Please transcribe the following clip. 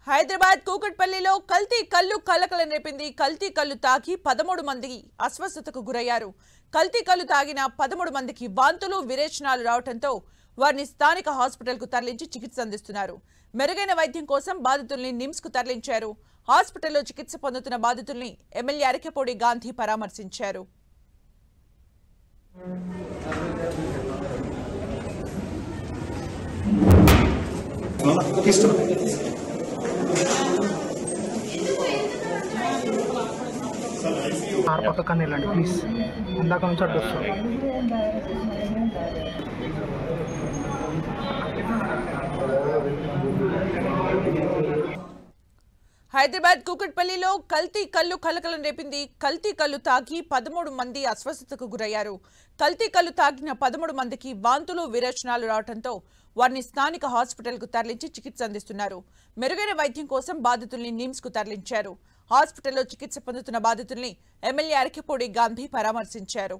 హైదరాబాద్ కూకట్పల్లిలో కల్తీ కల్లు కలకలం రేపింది. కల్తీ కల్లు తాగి 13 మంది అస్వస్థతకు గురయ్యారు. కల్తీ కల్లు తాగిన 13 మందికి వాంతులు విరేచనాలు రావడంతో వారిని స్థానిక హాస్పిటల్కు తరలించి చికిత్స అందిస్తున్నారు. మెరుగైన వైద్యం కోసం బాధితుల్ని నిమ్స్ కు తరలించారు. హాస్పిటల్లో చికిత్స పొందుతున్న బాధితుల్ని ఎమ్మెల్యే అరకెపూడి గాంధీ పరామర్శించారు. పక్కన వెళ్ళండి ప్లీజ్. అందాక నుంచి అడ్డు వస్తుంది. హైదరాబాద్ కూకట్పల్లిలో కల్తీ కల్లు కలకలం రేపింది. కల్తీ కల్లు తాగి 13 మంది అస్వస్థతకు గురయ్యారు. కల్తీ కల్లు తాగిన 13 మందికి వాంతులు విరేచనాలు రావడంతో వారిని స్థానిక హాస్పిటల్కు తరలించి చికిత్స అందిస్తున్నారు. మెరుగైన వైద్యం కోసం బాధితుల్ని నిమ్స్ కు తరలించారు. హాస్పిటల్లో చికిత్స పొందుతున్న బాధితుల్ని ఎమ్మెల్యే అరకెపూడి గాంధీ పరామర్శించారు.